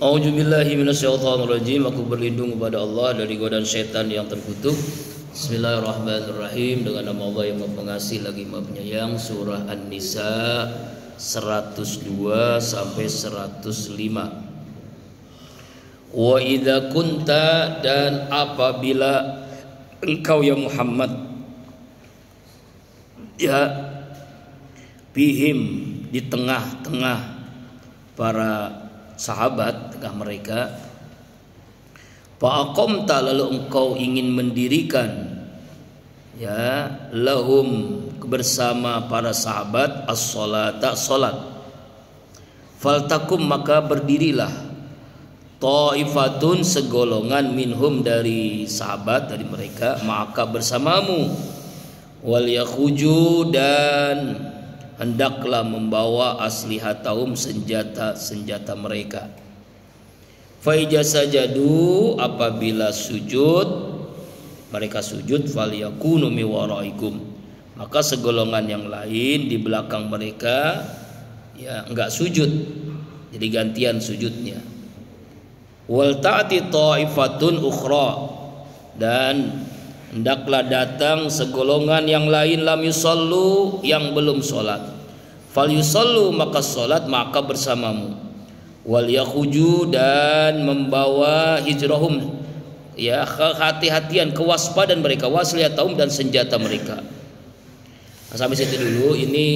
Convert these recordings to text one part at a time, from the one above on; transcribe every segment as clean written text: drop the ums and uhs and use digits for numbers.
A'udzubillahi minasyaitonirrajim. Aku berlindung kepada Allah dari godaan setan yang terkutuk. Bismillahirrahmanirrahim. Dengan nama Allah yang Maha Pengasih lagi Maha Penyayang. Surah An-Nisa 102 sampai 105. Wa idza kunta, dan apabila engkau ya Muhammad ya bihim, di tengah-tengah para sahabat, tengah mereka, faqamta, lalu engkau ingin mendirikan ya lahum, bersama para sahabat, as-salata, salat, faltakum, maka berdirilah, ta'ifatun, segolongan, minhum, dari sahabat, dari mereka, maka bersamamu, wal yakhuju, dan hendaklah membawa aslihatahum, senjata-senjata mereka. Faija sajadu, apabila sujud, mereka sujud, falyakunu mi waraikum, maka segolongan yang lain di belakang mereka ya enggak sujud, jadi gantian sujudnya. Wal ta'ti ta'ifatun ukhra, dan hendaklah datang segolongan yang lain, lam yusallu, yang belum sholat, fal yusallu, maka sholat, maka bersamamu, wal yakhuju, dan membawa hijrahum, ya hati-hatian, kewaspadaan mereka, wasliyatahum, dan senjata mereka. Nah, sampai situ dulu. Ini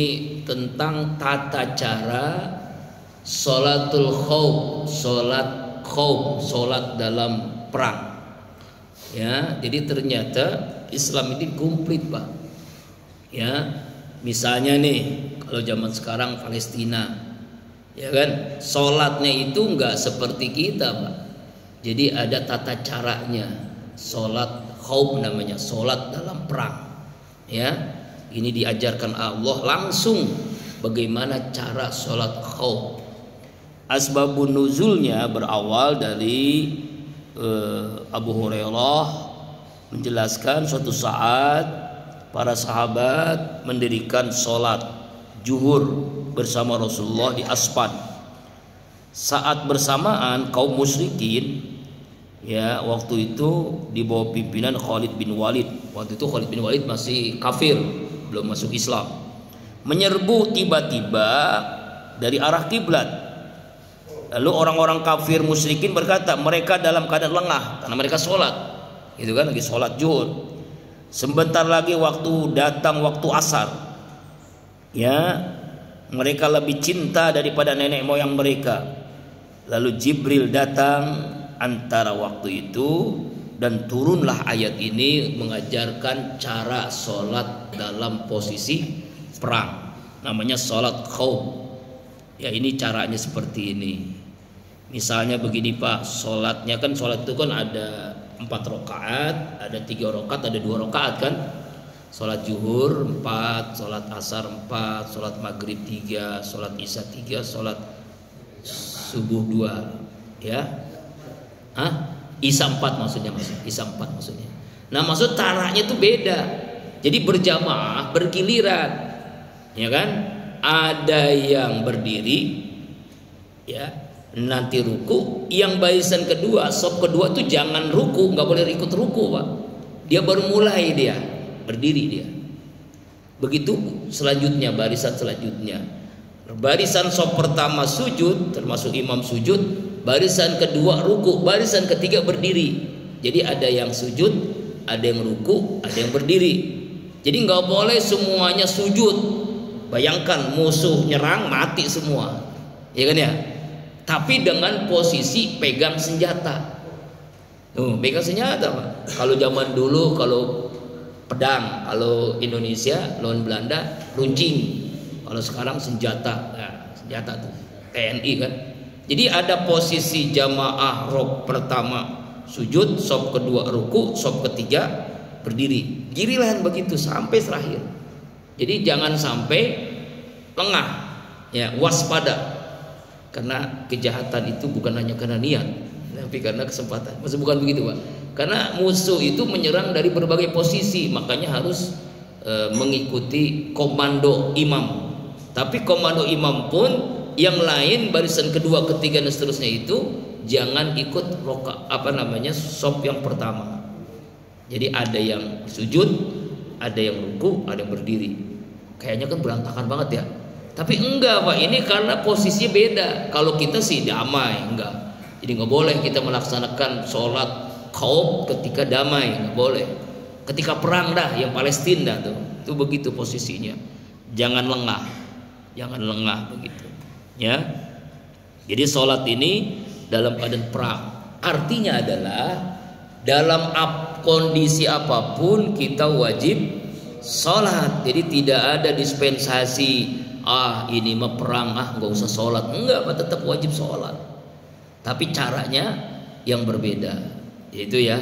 tentang tata cara sholatul khauf, sholat dalam perang. Ya, jadi ternyata Islam ini komplit, Pak. Ya, misalnya nih kalau zaman sekarang Palestina, ya kan, sholatnya itu enggak seperti kita, Pak. Jadi ada tata caranya, sholat khauf namanya, sholat dalam perang. Ya, ini diajarkan Allah langsung bagaimana cara sholat khauf. Asbabun nuzulnya berawal dari Abu Hurairah menjelaskan suatu saat para sahabat mendirikan sholat zuhur bersama Rasulullah di Aspan. Saat bersamaan kaum musyrikin, ya waktu itu di bawah pimpinan Khalid bin Walid. Waktu itu Khalid bin Walid masih kafir, belum masuk Islam, menyerbu tiba-tiba dari arah kiblat. Lalu orang-orang kafir musyrikin berkata, mereka dalam keadaan lengah karena mereka sholat, itu kan, lagi sholat zuhur. Sebentar lagi waktu datang waktu asar, ya mereka lebih cinta daripada nenek moyang mereka. Lalu Jibril datang antara waktu itu, dan turunlah ayat ini mengajarkan cara sholat dalam posisi perang, namanya sholat khauf. Ya, ini caranya seperti ini. Misalnya begini, Pak, sholatnya kan, sholat itu kan ada 4 rakaat, ada 3 rakaat, ada 2 rakaat kan. Sholat zuhur 4, sholat asar 4, sholat maghrib 3, sholat isya 3, sholat subuh 2, ya. Isya 4 maksudnya, Isya 4 maksudnya. Nah, maksud caranya itu beda. Jadi berjamaah, bergiliran, ya kan? Ada yang berdiri, ya, nanti ruku. Yang barisan kedua, sop kedua itu jangan ruku, nggak boleh ikut ruku, Pak. Dia baru mulai, dia berdiri dia. Begitu selanjutnya, barisan selanjutnya. Barisan sop pertama sujud, termasuk imam sujud. Barisan kedua ruku, barisan ketiga berdiri. Jadi ada yang sujud, ada yang ruku, ada yang berdiri. Jadi nggak boleh semuanya sujud. Bayangkan musuh nyerang, mati semua, ya kan ya. Tapi dengan posisi pegang senjata. Pegang senjata, Pak. Kalau zaman dulu kalau pedang, kalau Indonesia lawan Belanda runcing. Kalau sekarang senjata, nah, senjata tuh TNI kan. Jadi ada posisi jamaah rob pertama sujud, sop kedua ruku, sop ketiga berdiri. Giliran begitu sampai terakhir. Jadi jangan sampai lengah, ya, waspada, karena kejahatan itu bukan hanya karena niat, tapi karena kesempatan. Maksud bukan begitu, Pak? Karena musuh itu menyerang dari berbagai posisi, makanya harus mengikuti komando imam. Tapi komando imam pun yang lain barisan kedua, ketiga dan seterusnya itu jangan ikut sop yang pertama. Jadi ada yang sujud, ada yang ruku, ada yang berdiri. Kayaknya kan berantakan banget ya. Tapi enggak Pak, ini karena posisinya beda. Kalau kita sih damai, enggak. Jadi nggak boleh kita melaksanakan sholat khauf ketika damai, nggak boleh. Ketika perang dah, yang Palestina tuh, itu begitu posisinya. Jangan lengah begitu. Ya. Jadi sholat ini dalam keadaan perang. Artinya adalah dalam kondisi apapun kita wajib sholat. Jadi tidak ada dispensasi. Ini mah perang, nggak usah sholat. Enggak, tetap wajib sholat. Tapi caranya yang berbeda. Yaitu ya,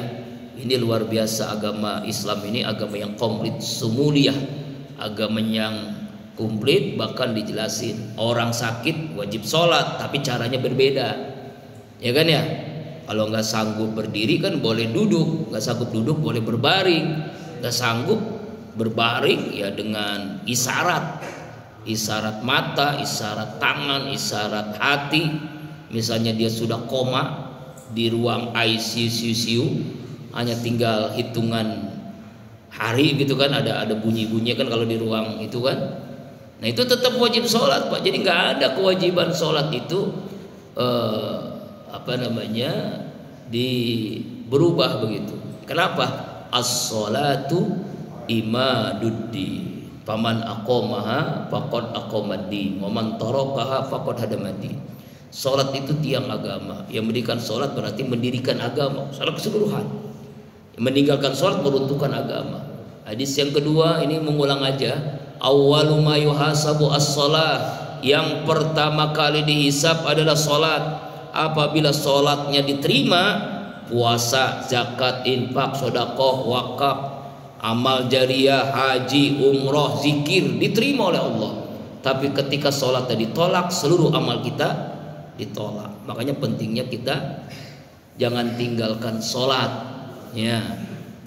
ini luar biasa agama Islam ini, agama yang komplit, sumuliyah, agama yang komplit. Bahkan dijelasin orang sakit wajib sholat, tapi caranya berbeda, ya kan ya. Kalau nggak sanggup berdiri kan boleh duduk, nggak sanggup duduk boleh berbaring, nggak sanggup berbaring ya dengan isyarat mata, isyarat tangan, isyarat hati. Misalnya dia sudah koma di ruang ICU, hanya tinggal hitungan hari gitu kan, ada bunyi-bunyi kan kalau di ruang itu kan. Nah itu tetap wajib sholat Pak. Jadi nggak ada kewajiban sholat itu berubah begitu. Kenapa? As-sholatu imaduddin. Paman aqomaha faqad aqomaddi, wa man tarakaha faqad hadamaddi. Sholat itu tiang agama. Yang mendirikan sholat berarti mendirikan agama secara keseluruhan. Meninggalkan sholat meruntuhkan agama. Hadis yang kedua ini mengulang aja. Awwalu ma yuhasabu as-shalah. Yang pertama kali dihisab adalah sholat. Apabila sholatnya diterima, puasa, zakat, infak, sedekah, wakaf, amal jariah, haji, umroh, zikir diterima oleh Allah. Tapi ketika sholatnya ditolak, seluruh amal kita ditolak. Makanya pentingnya kita jangan tinggalkan sholat ya.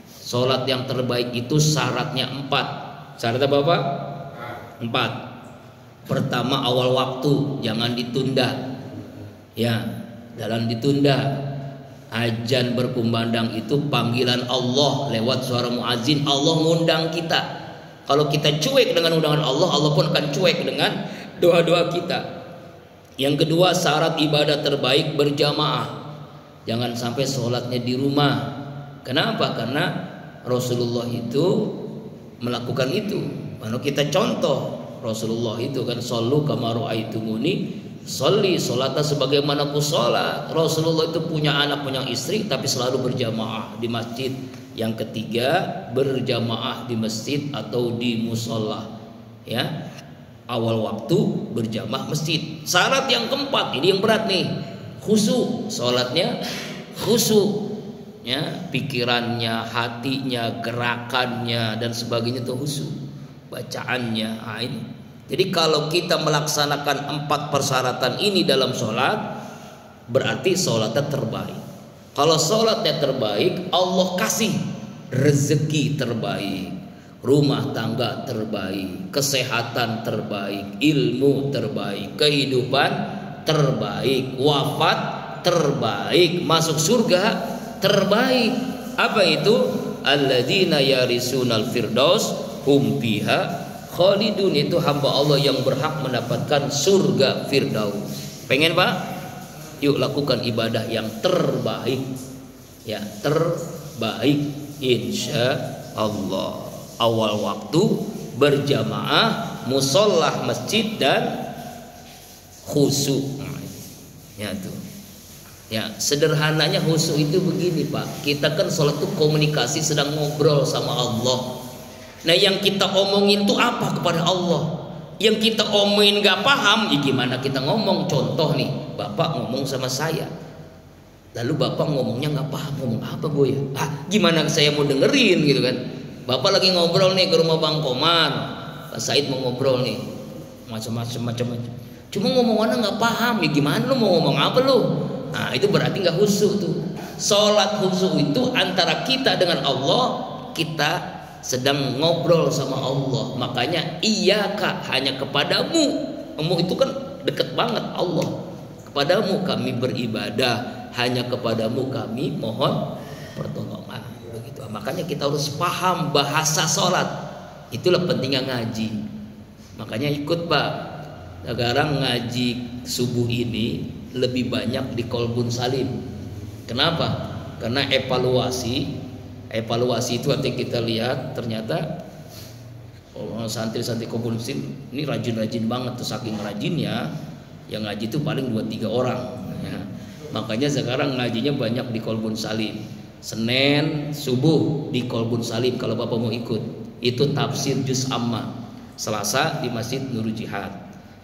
Sholat yang terbaik itu syaratnya 4. Syaratnya apa Pak? 4. Pertama, awal waktu, jangan ditunda ya. Jangan ditunda. Azan berkumandang itu panggilan Allah lewat suara muazin. Allah ngundang kita. Kalau kita cuek dengan undangan Allah, Allah pun akan cuek dengan doa-doa kita. Yang kedua, syarat ibadah terbaik berjamaah. Jangan sampai sholatnya di rumah. Kenapa? Karena Rasulullah itu melakukan itu. Kalau kita contoh Rasulullah itu kan, shollu kama ra'aitumuni sholli, sholatlah sebagaimana ku sholat. Rasulullah itu punya anak, punya istri, tapi selalu berjamaah di masjid. Yang ketiga, berjamaah di masjid atau di musola ya. Awal waktu berjamaah masjid. Syarat yang keempat, ini yang berat nih, khusyuk. Sholatnya khusyuk ya, pikirannya, hatinya, gerakannya dan sebagainya itu khusyuk, bacaannya. Ini jadi kalau kita melaksanakan 4 persyaratan ini dalam sholat, berarti sholatnya terbaik. Kalau sholatnya terbaik, Allah kasih rezeki terbaik, rumah tangga terbaik, kesehatan terbaik, ilmu terbaik, kehidupan terbaik, wafat terbaik, masuk surga terbaik. Apa itu? Alladzina yarisunal firdaus hum fiha khalidun. Itu hamba Allah yang berhak mendapatkan surga firdaus. Pengen Pak? Yuk lakukan ibadah yang terbaik ya, terbaik insya Allah. Awal waktu, berjamaah, musolah masjid dan khusyuk. Ya tuh. Ya, sederhananya khusyuk itu begini Pak. Kita kan sholat itu komunikasi, sedang ngobrol sama Allah. Nah yang kita omongin itu apa kepada Allah? Yang kita omongin gak paham, ya gimana kita ngomong? Contoh nih, Bapak ngomong sama saya, lalu Bapak ngomongnya gak paham, ngomong apa gue ya? Gimana saya mau dengerin gitu kan? Bapak lagi ngobrol nih ke rumah Bang Komar, Pak Said mau ngobrol nih, macam-macam. Cuma ngomongannya nggak paham, ya gimana lu mau ngomong apa lu? Nah itu berarti nggak khusyuk tuh. Sholat khusyuk itu antara kita dengan Allah, kita sedang ngobrol sama Allah. Makanya iyyaka, hanya kepadamu. Kamu itu kan deket banget Allah. kepadamu kami beribadah, hanya kepadamu kami mohon pertolongan. Begitu. Makanya kita harus paham bahasa sholat. Itulah pentingnya ngaji. Makanya ikut Pak. Sekarang ngaji subuh ini lebih banyak di Kolbun Salim. Kenapa? Karena evaluasi itu nanti kita lihat ternyata santri-santri Kolbun Salim ini rajin-rajin banget tuh, saking rajinnya yang ngaji itu paling 2-3 orang ya. Makanya sekarang ngajinya banyak di Kolbun Salim. Senin subuh di Kolbun Salim kalau Bapak mau ikut. Itu tafsir juz amma. Selasa di Masjid Nurul Jihad.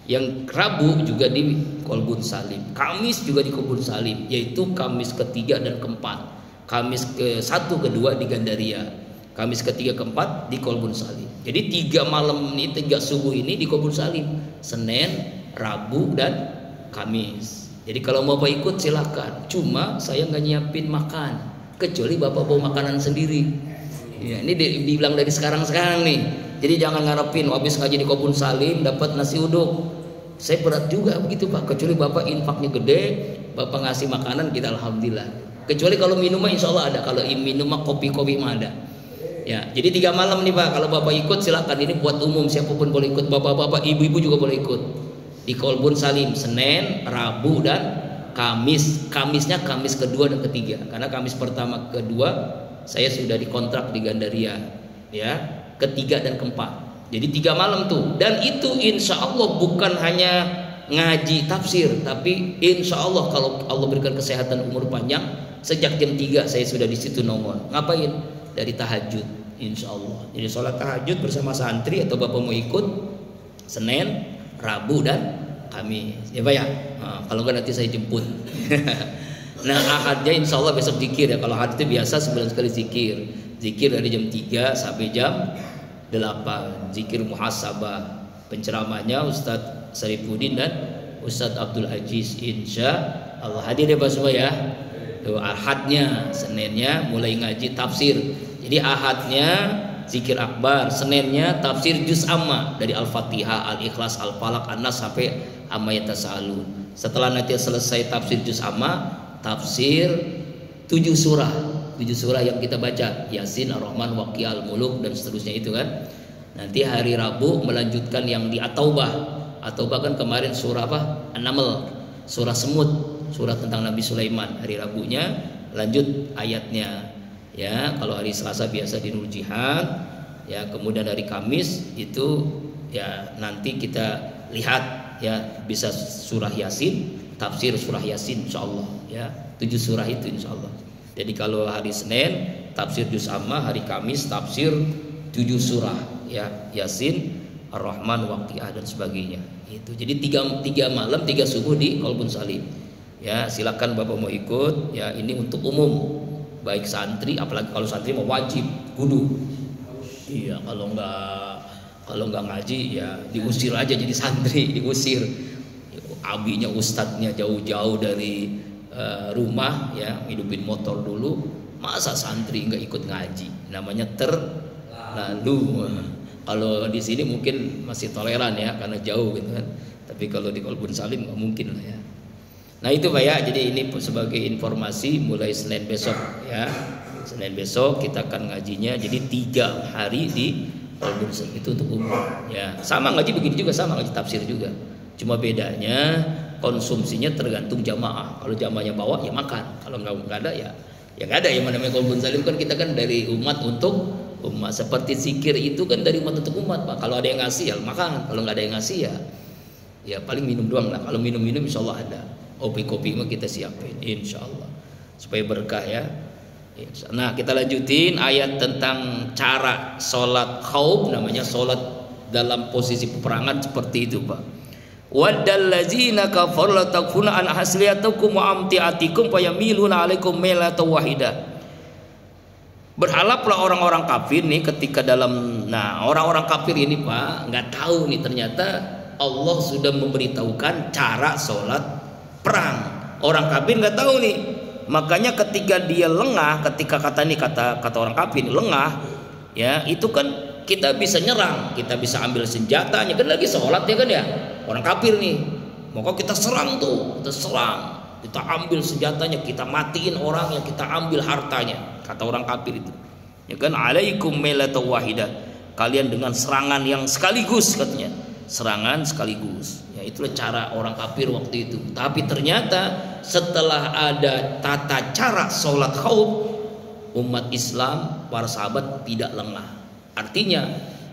Yang Rabu juga di Kolbun Salim. Kamis juga di Kolbun Salim, yaitu Kamis ketiga dan keempat. Kamis ke-1 ke-2 di Gandaria. Kamis ketiga keempat di Kolbun Salim. Jadi 3 malam ini, 3 subuh ini di Kolbun Salim. Senin, Rabu dan Kamis. Jadi kalau mau Bapak ikut silakan. Cuma saya nggak nyiapin makan, kecuali Bapak bawa makanan sendiri. Ya, ini dibilang dari sekarang nih. Jadi jangan ngarepin habis ngaji di Kolbun Salim dapat nasi uduk. Saya berat juga begitu Pak. Kecuali Bapak infaknya gede, Bapak ngasih makanan kita alhamdulillah. Kecuali kalau minuman insya Allah ada. Kalau minuman kopi-kopi mah ada. Ya, jadi 3 malam nih Pak. Kalau Bapak ikut silakan. Ini buat umum, siapapun boleh ikut. Bapak-bapak, ibu-ibu juga boleh ikut. Di Kolbun Salim Senin, Rabu dan Kamis. Kamisnya Kamis kedua dan ketiga. Karena Kamis pertama kedua saya sudah dikontrak di Gandaria. Ya. Ketiga dan keempat. Jadi 3 malam tuh. Dan itu insya Allah bukan hanya ngaji tafsir, tapi insya Allah kalau Allah berikan kesehatan umur panjang, sejak jam 3 saya sudah di situ nongol. Ngapain? Dari tahajud insya Allah. Jadi sholat tahajud bersama santri atau Bapak mau ikut Senin, Rabu dan Kamis ya Pak ya. Nah, kalau enggak nanti saya jemput. Nah ahadnya insya Allah besok zikir ya. Kalau ahad itu biasa sebulan sekali zikir. Zikir dari jam 3 sampai jam 8. Zikir muhasabah. Penceramahnya Ustadz Sarifuddin dan Ustadz Abdul Aziz. Insya Allah hadir ya Pak semua ya. Tuh, ahadnya, Seninnya mulai ngaji tafsir. Jadi ahadnya zikir akbar, Seninnya tafsir juz amma dari Al-Fatihah, Al-Ikhlas, Al-Falaq, An-Nas sampai amma yatasaalun. Setelah nanti selesai tafsir juz amma, tafsir 7 surah. 7 surah yang kita baca, Yasin, Ar-Rahman, Waqiah, Al-Muluk dan seterusnya itu kan. Nanti hari Rabu melanjutkan yang di At-Taubah. At-Taubah kan kemarin surah apa? An-Naml, surah semut, surah tentang Nabi Sulaiman. Hari Rabunya lanjut ayatnya. Ya, kalau hari Selasa biasa di Nurul Jihad. Ya, kemudian hari Kamis itu ya nanti kita lihat ya bisa surah Yasin, tafsir surah Yasin insyaallah ya. 7 surah itu insyaallah. Jadi kalau hari Senin tafsir juz amma, hari Kamis tafsir 7 surah ya, Yasin, Ar-Rahman, Waqiah dan sebagainya. Itu. Jadi 3 malam 3 subuh di Kolbun Salim. Ya, silakan Bapak mau ikut ya, ini untuk umum. Baik santri, apalagi kalau santri mau wajib kudu. Iya, kalau nggak ngaji ya diusir aja jadi santri, diusir. Abinya ustadznya jauh-jauh dari rumah ya, hidupin motor dulu. Masa santri nggak ikut ngaji? Namanya terlalu. Kalau di sini mungkin masih toleran ya karena jauh gitu kan. Tapi kalau di Kolbun Salim nggak mungkin lah ya. Nah itu Pak ya, jadi ini sebagai informasi mulai Senin besok ya. Senin besok kita akan ngajinya jadi 3 hari di Kolbun Salim itu untuk umum ya. Sama ngaji begini juga, sama ngaji tafsir juga. Cuma bedanya konsumsinya tergantung jamaah. Kalau jamaahnya bawa ya makan, kalau nggak ada ya nggak ada. Yang namanya Kolbun Salim kan kita kan dari umat untuk umat. Seperti zikir itu kan dari umat untuk umat Pak. Kalau ada yang ngasih ya makan, kalau nggak ada yang ngasih ya paling minum doang lah. Kalau minum insya Allah ada. Kopi-kopi mah kita siapin insya Allah supaya berkah ya. Nah kita lanjutin ayat tentang cara sholat khauf, namanya sholat dalam posisi peperangan seperti itu Pak. Waddal ladzina kafaru la takfuna an asliyatukum wa amtiatikum fayamiluna alaikum mailatan wahida. Berharaplah orang-orang kafir nih ketika dalam, nah orang-orang kafir ini Pak nggak tahu nih ternyata Allah sudah memberitahukan cara sholat perang. Orang kafir nggak tahu nih, makanya ketika dia lengah, ketika kata orang kafir lengah ya, itu kan kita bisa nyerang, kita bisa ambil senjatanya kan lagi sholat ya kan ya, orang kafir nih maka kita serang tuh, kita serang, kita ambil senjatanya, kita matiin orang yang kita ambil hartanya, kata orang kafir itu. Ya kan, alaikum mailata wahidah, kalian dengan serangan yang sekaligus, katanya, serangan sekaligus. Ya itulah cara orang kafir waktu itu. Tapi ternyata setelah ada tata cara sholat khauf, umat Islam, para sahabat tidak lengah. Artinya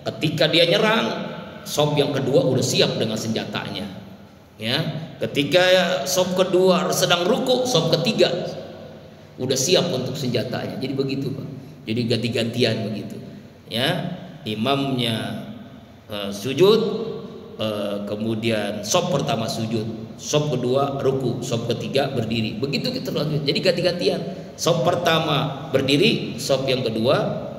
ketika dia nyerang, sop yang kedua udah siap dengan senjatanya. Ya, ketika sop kedua sedang ruku, sop ketiga udah siap untuk senjatanya. Jadi begitu, Pak. Jadi ganti-gantian begitu. Ya, imamnya sujud, kemudian sop pertama sujud, sop kedua ruku, sop ketiga berdiri. Begitu kita lanjut. Jadi ganti-gantian. Sop pertama berdiri, sop yang kedua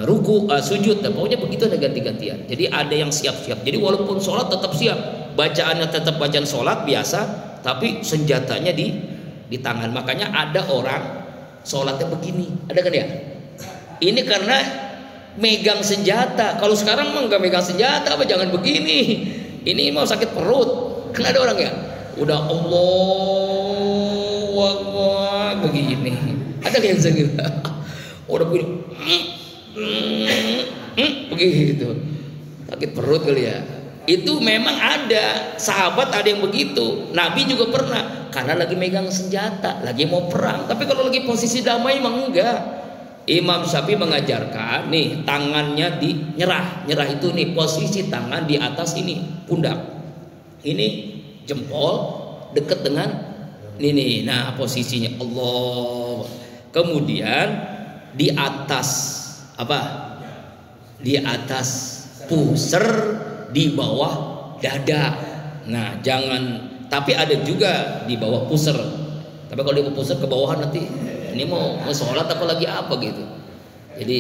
ruku, sujud. Dan pokoknya begitu, ada ganti-gantian. Jadi ada yang siap-siap. Jadi walaupun sholat tetap siap, bacaannya tetap bacaan sholat biasa, tapi senjatanya di tangan. Makanya ada orang sholatnya begini, ada kan ya? Ini karena megang senjata. Kalau sekarang mah nggak megang senjata, apa jangan begini. Ini mau sakit perut. Kan ada orang ya, udah Allahu Akbar begini. Ada yang sakit. Udah begini, begitu. Sakit perut kali ya. Itu memang ada sahabat, ada yang begitu. Nabi juga pernah, karena lagi megang senjata, lagi mau perang. Tapi kalau lagi posisi damai emang enggak. Imam Syafi'i mengajarkan nih, tangannya nyerah itu nih, posisi tangan di atas ini pundak, ini jempol dekat dengan ini. Nah posisinya Allah. Kemudian di atas apa? Di atas pusar, di bawah dada. Nah jangan, tapi ada juga di bawah pusar. Tapi kalau di bawah pusar ke bawah nanti ini mau sholat apa lagi apa gitu, jadi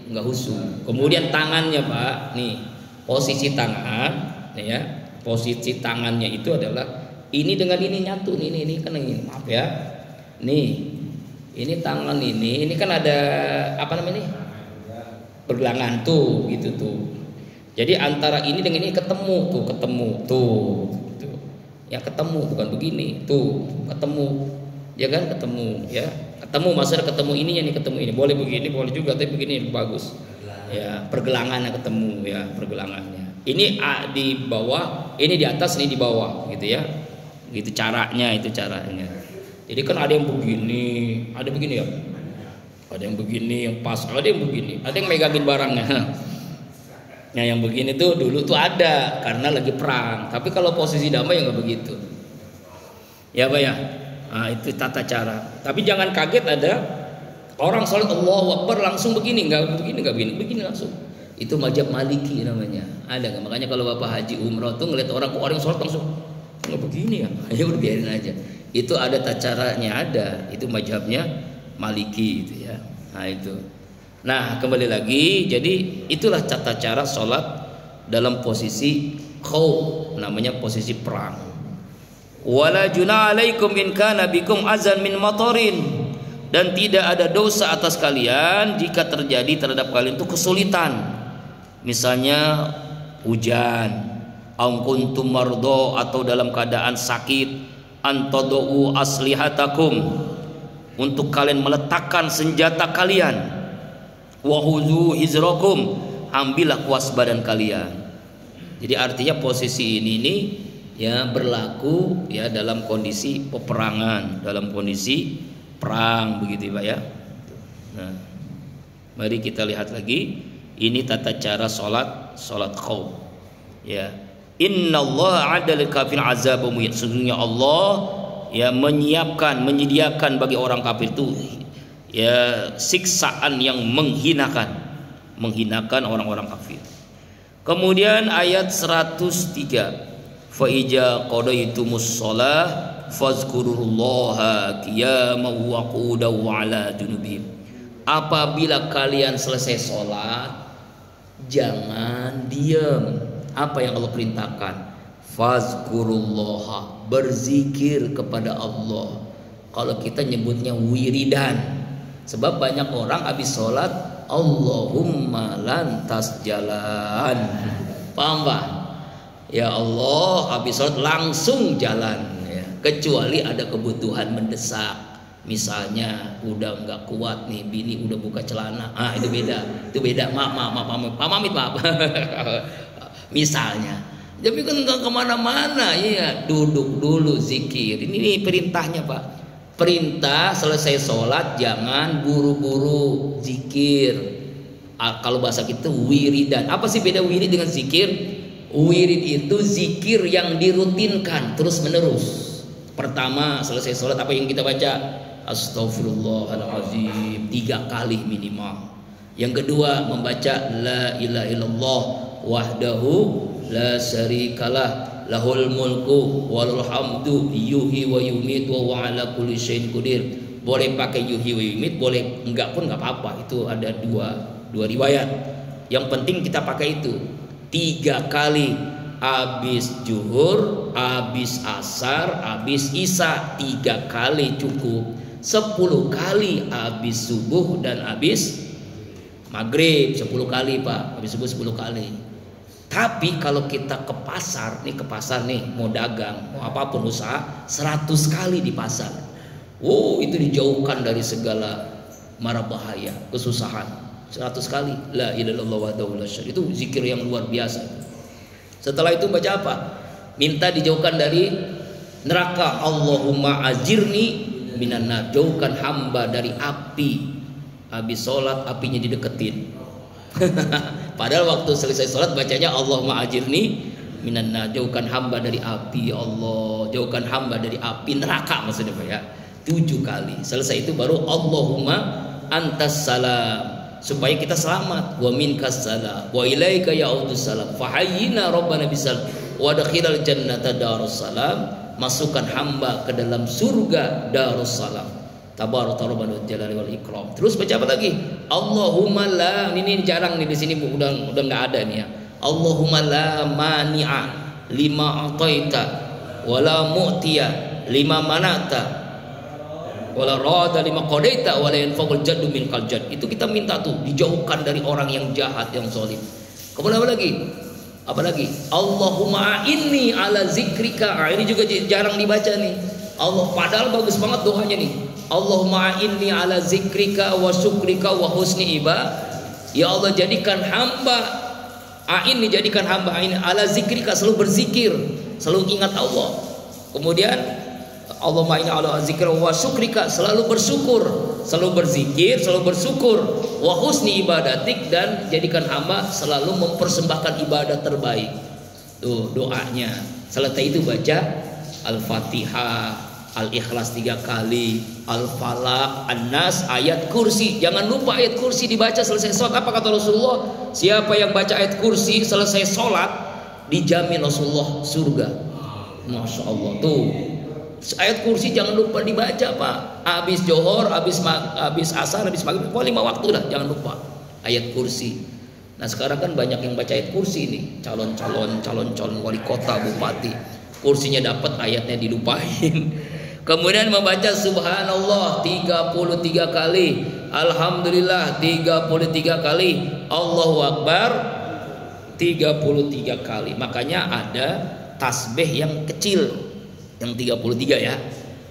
nggak khusyuk. Kemudian tangannya, Pak, nih posisi tangan, nih ya, posisi tangannya itu adalah ini dengan ini nyatu, ini kan ini, maaf ya, nih ini tangan ini kan ada apa namanya nih, pergelangan tuh gitu tuh. Jadi antara ini dengan ini ketemu tuh, ya ketemu, bukan begini tuh, ketemu, ya kan, ketemu ya. Ketemu, maksudnya ketemu ininya nih, ketemu ini. Boleh begini, boleh juga, tapi begini bagus. Ya, pergelangannya ketemu ya, pergelangannya. Ini di bawah, ini di atas, ini di bawah, gitu ya. Gitu caranya, itu caranya. Jadi kan ada yang begini, ada begini ya. Ada yang begini, yang pas, ada yang begini, ada yang megangin barangnya. Nah, yang begini tuh dulu tuh ada karena lagi perang. Tapi kalau posisi damai ya nggak begitu. Ya, Pak ya. Nah, itu tata cara. Tapi jangan kaget ada orang sholat Allahu Akbar langsung begini, nggak begini langsung. Itu mazhab Maliki namanya. Ada nggak? Makanya kalau Bapak haji umroh tuh ngeliat orang sholat langsung nggak begini ya, ya udah biarin aja. Itu ada tata caranya, ada. Itu mazhabnya Maliki itu ya. Nah itu. Nah kembali lagi, jadi itulah tata cara sholat dalam posisi khauf, namanya posisi perang. Wala junah alaikum in kana bikum azan min matarin, dan tidak ada dosa atas kalian jika terjadi terhadap kalian itu kesulitan, misalnya hujan, au kuntum mardo, atau dalam keadaan sakit, antadau aslihatakum, untuk kalian meletakkan senjata kalian, wa huzu hizrakum, ambillah kewaspadaan kalian. Jadi artinya posisi ini ya berlaku ya dalam kondisi peperangan, dalam kondisi perang begitu Pak ya. Nah, mari kita lihat lagi, ini tata cara salat khauf. Ya, innallaha 'adal kafir azabum, sesungguhnya Allah ya menyediakan bagi orang kafir itu ya siksaan yang menghinakan orang-orang kafir. Kemudian ayat 103, fa ija qadaitumus shalah fazkurullaha qiyaman wa qu'udan wa 'ala junubihim. Apabila kalian selesai sholat, jangan diam. Apa yang Allah perintahkan? Fazkurullaha, berzikir kepada Allah. Kalau kita nyebutnya wiridan. Sebab banyak orang habis sholat Allahumma lantas jalan. Paham Pak? Ya Allah, habis sholat langsung jalan ya. Kecuali ada kebutuhan mendesak. Misalnya udah nggak kuat nih, bini udah buka celana, itu beda, pamit maaf. Misalnya, tapi kan nggak kemana-mana, ya duduk dulu zikir. Ini perintahnya Pak. Perintah selesai sholat jangan buru-buru zikir. Kalau bahasa kita wiridan. Apa sih beda wirid dengan zikir? Wirid itu zikir yang dirutinkan terus menerus. Pertama selesai sholat apa yang kita baca? Astaghfirullahaladzim 3 kali minimal. Yang kedua membaca la ilaha illallah wahdahu la syarikalah lahul mulku walul hamdu yuhyi wa yumiit wa huwa ala kulli syai'in qadir. Boleh pakai yuhyi wa yumiit, boleh enggak pun enggak apa-apa. Itu ada dua riwayat. Yang penting kita pakai itu 3 kali. Habis zuhur, habis asar, habis isya 3 kali cukup. 10 kali habis subuh dan habis maghrib 10 kali Pak. Habis subuh 10 kali. Tapi kalau kita ke pasar nih mau dagang, mau apapun usaha 100 kali di pasar. Itu dijauhkan dari segala mara bahaya, kesusahan. 100 kali la ilaha illallah wahdahu la syarika. Itu zikir yang luar biasa. Setelah itu baca apa? Minta dijauhkan dari neraka. Allahumma ajirni minan nar, jauhkan hamba dari api. Habis sholat apinya dideketin. Padahal waktu selesai sholat bacanya Allahumma ajirni minan nar, jauhkan hamba dari api. Ya Allah, jauhkan hamba dari api neraka maksudnya Pak ya. 7 kali. Selesai itu baru Allahumma antas salam, supaya kita selamat. Wa minkas salam wa ilaika ya'udus salam fahayyina rabbana bisal wa dakhilal jannata darussalam, masukkan hamba ke dalam surga darussalam. Tabaraka rabbana jalali wal ikram. Terus baca apa lagi? Allahumma la, ini jarang nih di sini udah enggak ada nih ya. Allahumma la mani'a lima ataita wala mu'tiya lima manata wala rada lima qadaita wala yanfa'ul jaddu minkal jadd. Itu kita minta tuh dijauhkan dari orang yang jahat, yang zalim. Kemudian apa lagi? Apa lagi? Allahumma inni ala zikrika. Ini juga jarang dibaca nih. Allah, padahal bagus banget doanya nih. Allahumma inni ala zikrika wa syukrika wa husni ibadah. Ya Allah, jadikan hamba ini, jadikan hamba ini ala zikrika, selalu berzikir, selalu ingat Allah. Kemudian Allahumma inni ala zikrika wa syukrika, selalu bersyukur, selalu berzikir, selalu bersyukur, wa husni ibadatik, dan jadikan hamba selalu mempersembahkan ibadah terbaik. Tuh doanya. Setelah itu baca Al-Fatihah, Al-Ikhlas 3 kali, Al-Falaq, An-Nas, ayat kursi. Jangan lupa ayat kursi dibaca selesai sholat. Apa kata Rasulullah? Siapa yang baca ayat kursi selesai sholat, dijamin Rasulullah surga. Masya Allah. Tuh ayat kursi jangan lupa dibaca Pak. Habis johor, habis asar, habis maghrib, 5 waktu lah, jangan lupa ayat kursi. Nah sekarang kan banyak yang baca ayat kursi nih, calon wali kota, bupati, kursinya dapat, ayatnya dilupain. Kemudian membaca subhanallah 33 kali, alhamdulillah 33 kali, Allahu akbar 33 kali. Makanya ada tasbih yang kecil, yang 33 ya.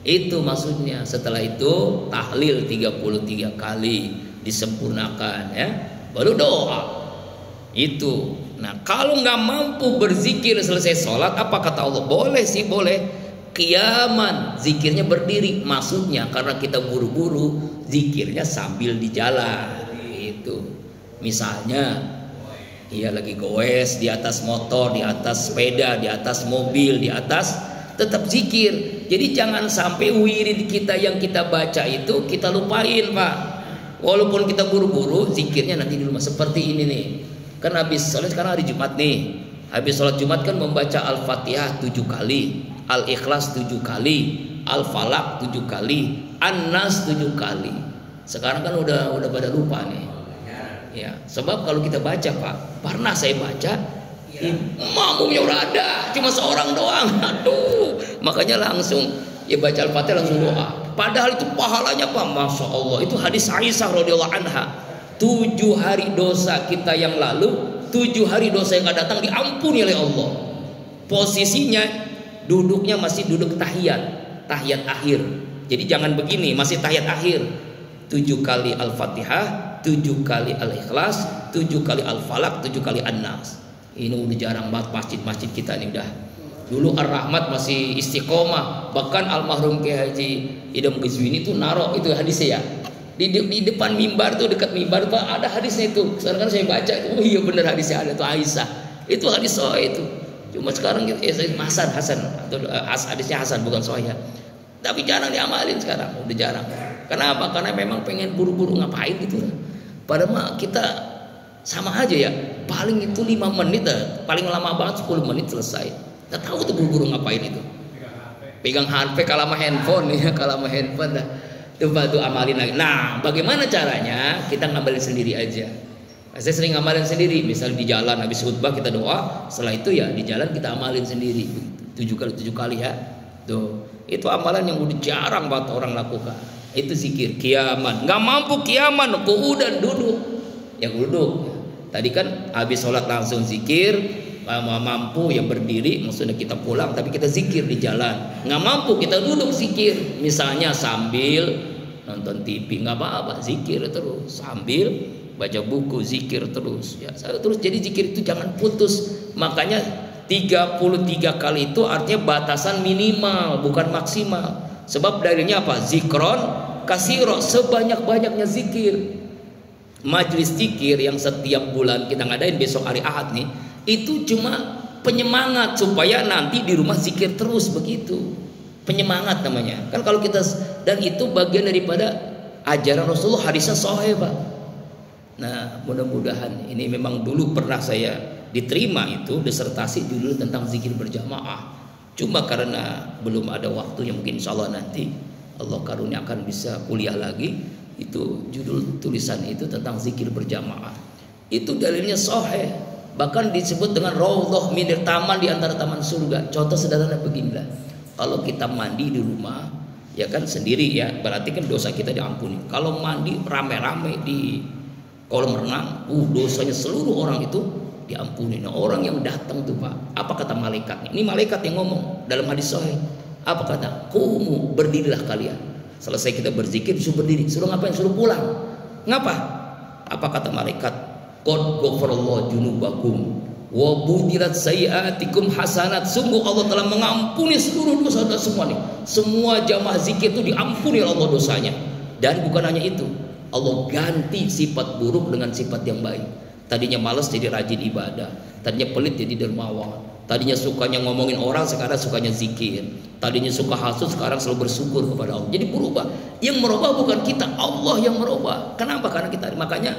Itu maksudnya. Setelah itu tahlil 33 kali disempurnakan ya. Baru doa. Itu. Nah, kalau nggak mampu berzikir selesai sholat, apa kata Allah? Boleh sih, boleh. Qiyaman, zikirnya berdiri. Maksudnya karena kita buru-buru, zikirnya sambil di jalan. Itu. Misalnya, iya lagi goes di atas motor, di atas sepeda, di atas mobil, di atas, tetap zikir. Jadi jangan sampai wirid kita yang kita baca itu kita lupain Pak. Walaupun kita buru-buru, zikirnya nanti di rumah. Seperti ini nih. Kan habis sholat, sekarang hari Jumat nih. Habis sholat Jumat kan membaca Al-Fatihah 7 kali, Al-Ikhlas 7 kali, Al-Falaq 7 kali, An-Nas 7 kali. Sekarang kan udah pada lupa nih. Ya, sebab kalau kita baca Pak, pernah saya baca, makmumnya udah ada, cuma seorang doang. Aduh, makanya langsung ya baca Al-Fatihah langsung doa. Padahal itu pahalanya Pak, Masya Allah. Itu hadis Aisyah radhiyallahu anha. 7 hari dosa kita yang lalu, 7 hari dosa yang akan datang diampuni oleh Allah. Posisinya duduknya masih duduk tahiyat akhir. Jadi jangan begini, masih tahiyat akhir. 7 kali Al-Fatihah, 7 kali Al-Ikhlas, 7 kali Al-Falaq, 7 kali An-Nas. Ini udah jarang banget masjid-masjid kita nih udah. Dulu Ar-Rahmat masih istiqomah, bahkan almarhum Kiai Haji Idam Ghazwini itu naruh itu hadisnya ya. Di depan mimbar tuh, dekat mimbar tuh ada hadisnya itu. Sekarang kan saya baca itu, oh iya benar hadisnya ada tuh Aisyah. Itu hadis sahih itu. Cuma sekarang Hasan atau hadisnya Hasan bukan sahih. Tapi jarang diamalin sekarang, udah jarang. Kenapa? Karena memang pengen buru-buru ngapain gitu. Padahal kita sama aja ya. Paling itu 5 menit, paling lama banget 10 menit selesai. Nggak tahu tuh buru-buru ngapain itu. Pegang HP kalah sama handphone ya, kalah sama handphone dah. Coba tuh amalin lagi. Nah, bagaimana caranya? Kita ngamalin sendiri aja. Saya sering ngamalin sendiri. Misal di jalan habis khutbah kita doa, setelah itu ya di jalan kita amalin sendiri. 7 kali ya. Tuh, itu amalan yang udah jarang banget orang lakukan. Itu zikir kiaman. Nggak mampu kiaman, qu'udan duduk. Yang duduk. Tadi kan habis sholat langsung zikir. Mampu ya berdiri, maksudnya kita pulang tapi kita zikir di jalan. Nggak mampu kita duduk zikir, misalnya sambil nonton TV nggak apa-apa, zikir terus sambil baca buku, zikir terus ya terus. Jadi zikir itu jangan putus. Makanya 33 kali itu artinya batasan minimal bukan maksimal. Sebab dalilnya apa? Zikron kasiro, sebanyak-banyaknya zikir. Majelis zikir yang setiap bulan kita ngadain besok hari Ahad nih, itu cuma penyemangat supaya nanti di rumah zikir terus begitu. Penyemangat namanya. Kan kalau kita, dan itu bagian daripada ajaran Rasulullah, hadisnya sahih, Pak. Nah, mudah-mudahan ini memang dulu pernah saya diterima itu disertasi judul tentang zikir berjamaah. Cuma karena belum ada waktunya, mungkin insya Allah nanti Allah karuniakan bisa kuliah lagi. Itu judul tulisan itu tentang zikir berjamaah. Itu dalilnya sahih. Bahkan disebut dengan raudhah minir, taman di antara taman surga. Contoh sederhana beginilah. Kalau kita mandi di rumah, ya kan sendiri ya, berarti kan dosa kita diampuni. Kalau mandi rame-rame di kolam renang, dosanya seluruh orang itu diampuni. Nah, orang yang datang tuh Pak, apa kata malaikatnya? Ini malaikat yang ngomong dalam hadis sahih. Apa kata? Qumu, berdirilah kalian. Selesai kita berzikir disuruh berdiri. Suruh ngapain? Suruh pulang. Ngapa? Apa kata malaikat? Qad ghafarallahu junubakum wa budilat sayiatikum hasanat. Sungguh Allah telah mengampuni seluruh dosa semua nih. Semua jamaah zikir itu diampuni oleh Allah dosanya. Dan bukan hanya itu, Allah ganti sifat buruk dengan sifat yang baik. Tadinya malas jadi rajin ibadah, tadinya pelit jadi dermawan, tadinya sukanya ngomongin orang sekarang sukanya zikir, tadinya suka hasut sekarang selalu bersyukur kepada Allah. Jadi berubah. Yang merubah bukan kita, Allah yang merubah. Kenapa? Karena kita, makanya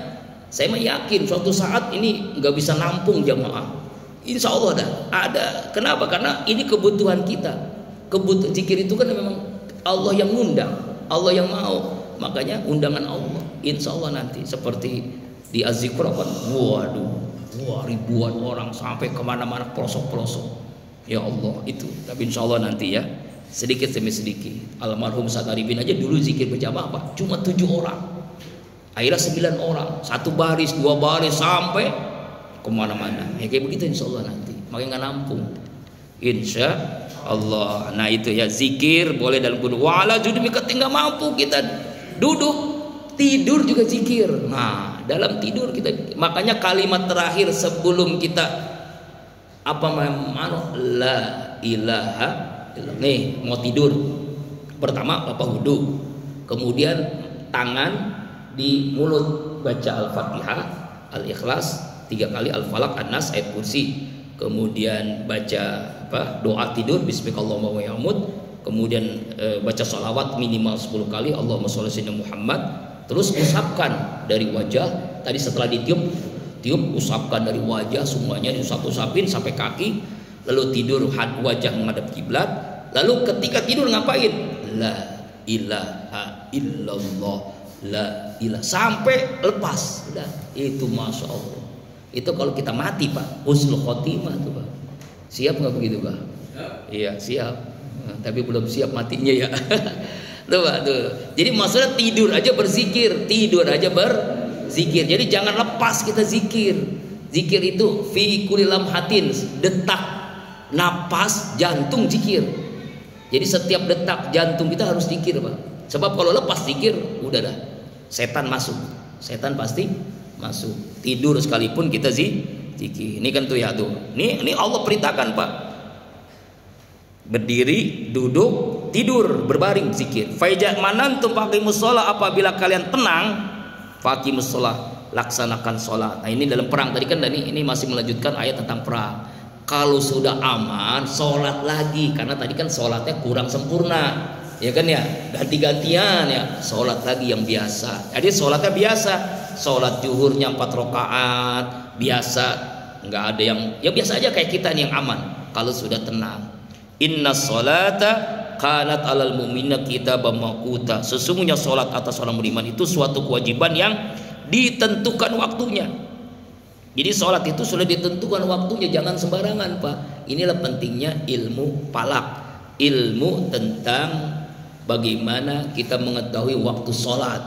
saya yakin suatu saat ini nggak bisa nampung jamaah. Insya Allah ada. Kenapa? Karena ini kebutuhan kita. Kebutuhan zikir itu kan memang Allah yang ngundang, Allah yang mau. Makanya undangan Allah. Insya Allah nanti seperti di Az-Zikr kan, ribuan orang sampai kemana-mana, pelosok-pelosok. Ya Allah itu. Tapi insya Allah nanti ya, sedikit demi sedikit. Almarhum Ustaz Arifin aja dulu zikir berjamaah Pak, cuma 7 orang. Akhirnya 9 orang, 1 baris, 2 baris sampai kemana-mana. Ya kayak begitu insya Allah nanti. Makanya nggak nampung. Insya Allah. Nah itu ya, zikir boleh dalam kudu. Wala judumi ketika mampu kita duduk, tidur juga zikir. Nah dalam tidur kita, makanya kalimat terakhir sebelum kita la ilaha illallah. Nih mau tidur, pertama apa wudu, kemudian tangan di mulut baca Al-Fatihah, Al-Ikhlas 3 kali, Al-Falaq, An-Nas, ayat kursi, kemudian baca doa tidur bismillahirrahmanirrahim wa ya'mud, kemudian baca sholawat minimal 10 kali, Allahumma sholli ala Muhammad. Terus usapkan dari wajah. Tadi setelah tiup, usapkan dari wajah semuanya, diusap-usapin sampai kaki. Lalu tidur wajah menghadap kiblat. Lalu ketika tidur ngapain? La ilaha illallah, la ilaha, sampai lepas. Udah, itu masya Allah. Itu kalau kita mati Pak, husnul khotimah tuh Pak. Siap nggak begitu Pak? Iya siap. Nah, tapi belum siap matinya ya. Tuh. Jadi maksudnya tidur aja berzikir, Jadi jangan lepas kita zikir. Zikir itu fi kulli lamhatin, detak napas, jantung zikir. Jadi setiap detak jantung kita harus zikir, Pak. Sebab kalau lepas zikir, udah dah, setan masuk. Setan pasti masuk. Tidur sekalipun kita zikir. Ini kan tuh ya tuh. Ini Allah perintahkan, Pak. Berdiri, duduk, tidur, berbaring zikir. Faijat manantum faqimus shalah, apabila kalian tenang, faqimus shalah, laksanakan sholat. Nah, ini dalam perang tadi kan, ini masih melanjutkan ayat tentang perang. Kalau sudah aman, sholat lagi, karena tadi kan sholatnya kurang sempurna, ya kan ya, ganti-gantian ya, sholat lagi yang biasa. Jadi sholatnya biasa, sholat zuhurnya 4 rakaat biasa, nggak ada yang, ya biasa aja kayak kita nih yang aman. Kalau sudah tenang, inna sholata kanat alal mu'minina kitaban mawquta, sesungguhnya sholat atas orang beriman itu suatu kewajiban yang ditentukan waktunya. Jadi sholat itu sudah ditentukan waktunya, jangan sembarangan, Pak. Inilah pentingnya ilmu falak, ilmu tentang bagaimana kita mengetahui waktu sholat.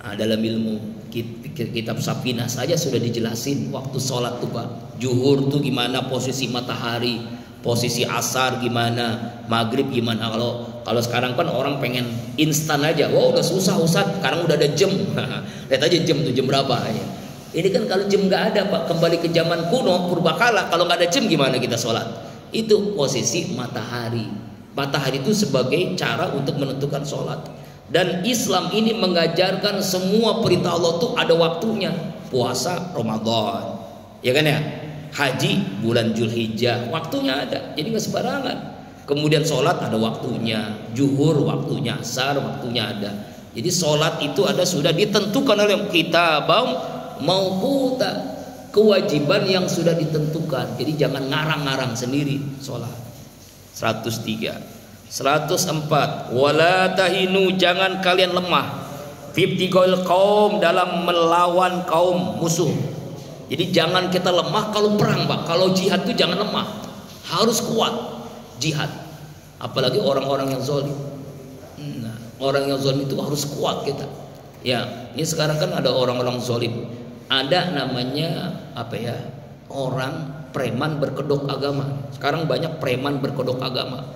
Nah, dalam ilmu kitab Safinah saja sudah dijelasin waktu sholat tuh, Pak. Zuhur tuh gimana posisi matahari, posisi asar gimana, maghrib gimana. Kalau sekarang kan orang pengen instan aja, wah udah susah Ustaz, sekarang udah ada jam. Lihat aja jam tuh, jam berapa ya. Ini kan kalau jam nggak ada, Pak, kembali ke zaman kuno purbakala, kalau nggak ada jam gimana kita sholat? Itu posisi matahari. Matahari itu sebagai cara untuk menentukan sholat. Dan Islam ini mengajarkan semua perintah Allah tuh ada waktunya. Puasa Ramadan, ya kan ya. Haji bulan Zulhijjah, waktunya ada, jadi nggak sembarangan. Kemudian sholat ada waktunya, zuhur waktunya, asar waktunya ada. Jadi sholat itu ada sudah ditentukan oleh kita, mauquta, kewajiban yang sudah ditentukan. Jadi jangan ngarang-ngarang sendiri sholat. 103, 104, wala tahinu, jangan kalian lemah, fibtiqal kaum, dalam melawan kaum musuh. Jadi jangan kita lemah kalau perang, Pak. Kalau jihad itu jangan lemah, harus kuat jihad. Apalagi orang-orang yang zalim. Nah, orang yang zalim itu harus kuat kita. Ya, ini sekarang kan ada orang-orang zalim. Ada namanya apa ya? Orang preman berkedok agama. Sekarang banyak preman berkedok agama.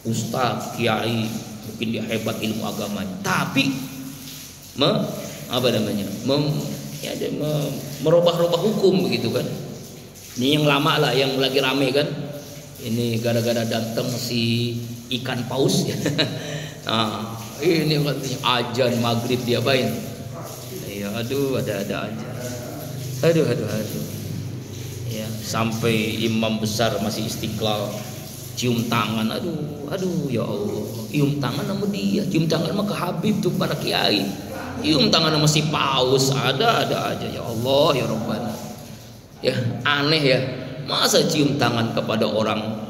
Ustaz, kiai, mungkin dia hebat ilmu agamanya, tapi merubah-rubah hukum begitu kan. Ini yang lama lah, yang lagi rame kan. Ini gara-gara datang si ikan paus ya. Nah, ini katanya ajan maghrib dia main. Ya aduh, ada aja. Aduh. Ya, sampai imam besar masih Istiqlal cium tangan. Aduh ya Allah. Cium tangan sama dia, cium tangan sama ke Habib tuh para kiai. Cium tangan sama si paus, ada aja. Ya Allah ya Rabbana. Ya aneh ya, masa cium tangan kepada orang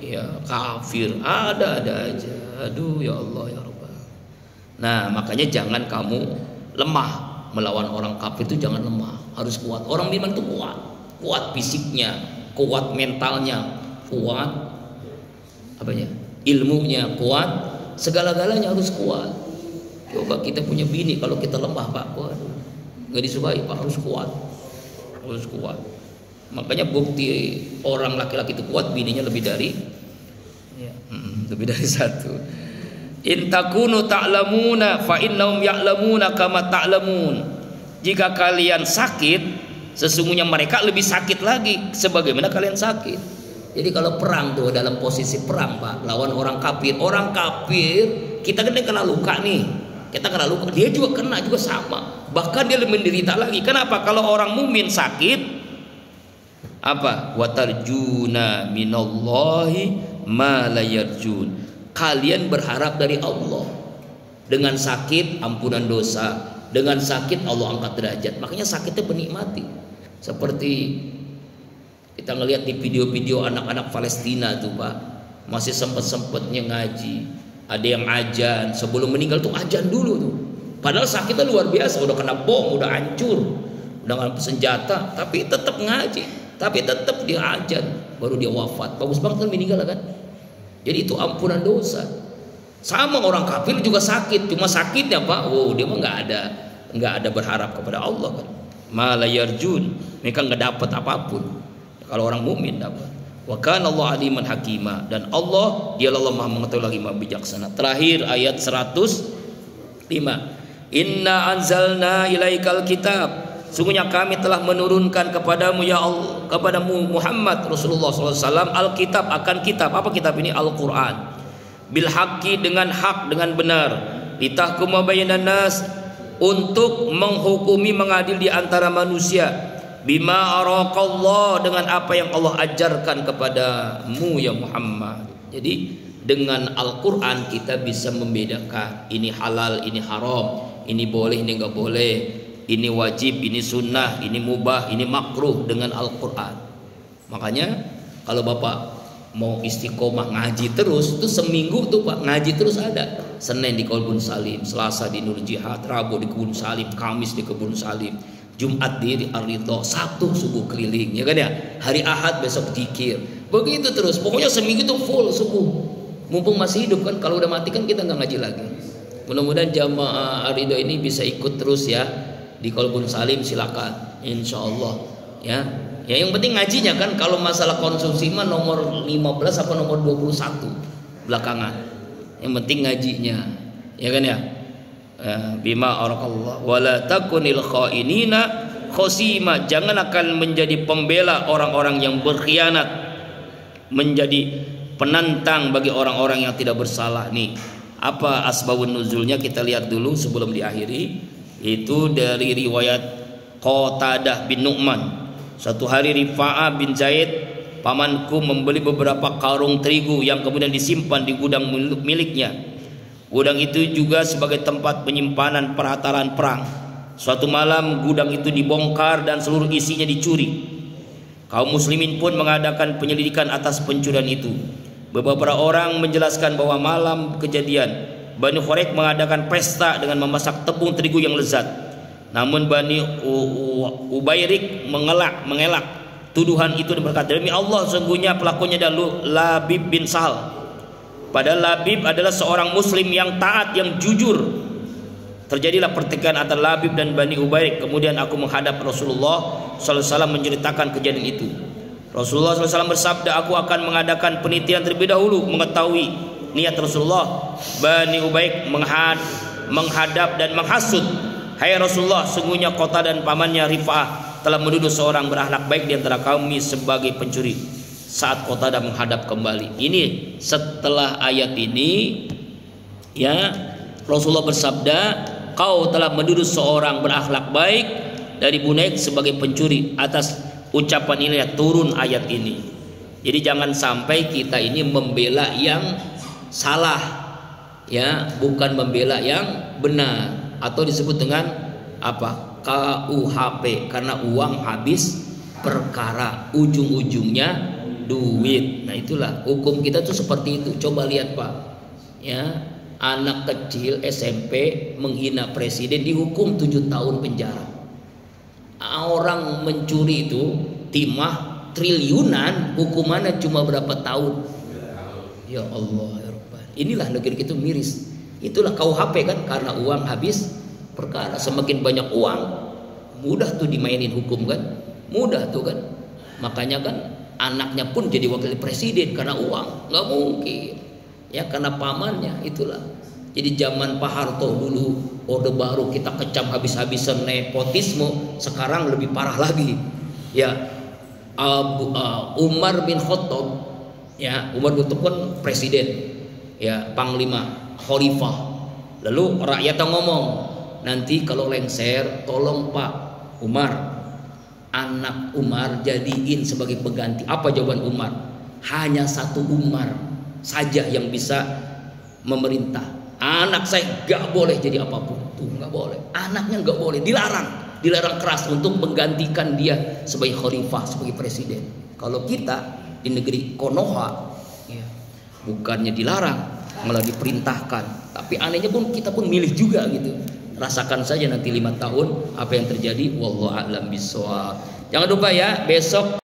ya kafir, ada aja. Aduh ya Allah ya Rabbana. Nah, makanya jangan kamu lemah melawan orang kafir, itu jangan lemah, harus kuat. Orang beriman itu kuat fisiknya, kuat mentalnya, kuat apanya, ilmunya kuat, segala-galanya harus kuat. Coba kita punya bini, kalau kita lemah, Pak, waduh, nggak disukai, Pak, harus kuat. Makanya bukti orang laki-laki itu kuat, bininya lebih dari satu. In takunu ta'lamuna fa innahum ya'lamuna kama ta'lamun. Jika kalian sakit, sesungguhnya mereka lebih sakit lagi sebagaimana kalian sakit. Jadi kalau perang tuh, dalam posisi perang, Pak, lawan orang kafir, kita kan kena luka nih. Kita kena luka, dia juga kena juga sama. Bahkan dia lebih menderita lagi. Kenapa? Kalau orang mukmin sakit, apa? Wa tarjuna minallahi ma la yarjun. Kalian berharap dari Allah. Dengan sakit ampunan dosa, dengan sakit Allah angkat derajat. Makanya sakitnya menikmati. Seperti kita ngelihat di video-video anak-anak Palestina tuh, Pak, masih sempet-sempetnya ngaji. Ada yang ajan, sebelum meninggal tuh ajan dulu tuh. Padahal sakitnya luar biasa, udah kena bom, udah hancur, udah kena senjata, tapi tetap ngaji, tapi tetap dia ajan, baru dia wafat. Bagus banget kan meninggal kan. Jadi itu ampunan dosa. Sama orang kafir juga sakit, cuma sakitnya, Pak, dia mah nggak ada berharap kepada Allah kan. Malayarjun, mereka nggak dapat apapun. Kalau orang mukmin dapat. Wa kana Allah aliman hakima, dan Allah dialah Allah Maha mengetahui lagi Maha bijaksana. Terakhir ayat 105. Inna anzalna ilaikal kitab, sungguhnya kami telah menurunkan kepadamu ya Allah, kepadamu Muhammad Rasulullah SAW, Alkitab, akan kitab. Apa kitab ini? Al-Quran. Bil haqqi, dengan hak, dengan benar. Litahkuma bainan nas, untuk menghukumi, mengadil di antara manusia. Bima araqallah, dengan apa yang Allah ajarkan kepadamu ya Muhammad. Jadi dengan Al-Quran kita bisa membedakan ini halal, ini haram, ini boleh, ini enggak boleh, ini wajib, ini sunnah, ini mubah, ini makruh dengan Al-Quran. Makanya kalau Bapak mau istiqomah ngaji terus, itu seminggu tuh Pak ngaji terus ada. Senin di Kebun Salim, Selasa di Nur Jihad, Rabu di Kebun Salim, Kamis di Kebun Salim, Jumat di Ar-Ridho, Sabtu subuh keliling, ya kan ya. Hari Ahad besok zikir. Begitu terus. Pokoknya seminggu itu full subuh. Mumpung masih hidup kan, kalau udah mati kan kita nggak ngaji lagi. Mudah-mudahan jamaah Ar-Ridho ini bisa ikut terus ya. Di Kebun Salim silakan, insya Allah ya. Ya yang penting ngajinya kan. Kalau masalah konsumsi mah nomor 15 apa nomor 21 belakangan. Yang penting ngajinya, ya kan ya. Bima arakallah wala takunil khainina khosima, jangan akan menjadi pembela orang-orang yang berkhianat, menjadi penantang bagi orang-orang yang tidak bersalah. Nih apa asbabun nuzulnya kita lihat dulu sebelum diakhiri. Itu dari riwayat Qatadah bin Nu'man. Suatu hari Rifa'ah bin Zaid, pamanku, membeli beberapa karung terigu yang kemudian disimpan di gudang miliknya. Gudang itu juga sebagai tempat penyimpanan peralatan perang. Suatu malam gudang itu dibongkar dan seluruh isinya dicuri. Kaum muslimin pun mengadakan penyelidikan atas pencurian itu. Beberapa orang menjelaskan bahwa malam kejadian Bani Khuraiq mengadakan pesta dengan memasak tepung terigu yang lezat. Namun Bani Ubairik mengelak tuduhan itu dan berkata, demi Allah sesungguhnya pelakunya adalah Labib bin Sahal. Padahal Labib adalah seorang muslim yang taat, yang jujur. Terjadilah pertikaian antara Labib dan Bani Ubairik. Kemudian aku menghadap Rasulullah SAW menceritakan kejadian itu. Rasulullah SAW bersabda, aku akan mengadakan penelitian terlebih dahulu mengetahui niat Rasulullah. Bani Ubairik menghadap dan menghasut, hai Rasulullah, sungguhnya kota dan pamannya Rifa'ah telah menuduh seorang berakhlak baik di antara kami sebagai pencuri. Saat Qatadah menghadap kembali, ini setelah ayat ini ya, Rasulullah bersabda, kau telah menuduh seorang berakhlak baik dari Bunaik sebagai pencuri. Atas ucapan ini ya, turun ayat ini. Jadi jangan sampai kita ini membela yang salah ya, bukan membela yang benar, atau disebut dengan apa? KUHP, karena uang habis perkara, ujung-ujungnya duit. Nah itulah hukum kita tuh seperti itu. Coba lihat Pak ya, anak kecil SMP menghina presiden dihukum 7 tahun penjara. Orang mencuri itu timah triliunan, hukumannya cuma berapa tahun. Ya Allah ya Rabbana. Inilah negeri kita miris. Itulah KUHP kan, karena uang habis perkara. Semakin banyak uang, mudah tuh dimainin hukum kan, mudah tuh kan. Makanya kan anaknya pun jadi wakil presiden karena uang, nggak mungkin ya, karena pamannya. Itulah. Jadi zaman Pak Harto dulu Orde Baru kita kecam habis-habisan nepotisme, sekarang lebih parah lagi ya. Umar bin Khattab ya, Umar bin Khattab kan presiden ya, panglima, khalifah. Lalu rakyatnya ngomong, nanti kalau lengser tolong Pak Umar, anak Umar jadiin sebagai pengganti. Apa jawaban Umar? Hanya satu Umar saja yang bisa memerintah. Anak saya gak boleh jadi apapun. Tuh gak boleh. Anaknya gak boleh, dilarang keras untuk menggantikan dia sebagai khalifah, sebagai presiden. Kalau kita di negeri Konoha ya, bukannya dilarang, malah diperintahkan. Tapi anehnya pun kita pun milih juga gitu. Rasakan saja nanti 5 tahun apa yang terjadi. Wallahu a'lam bishawab. Jangan lupa ya, besok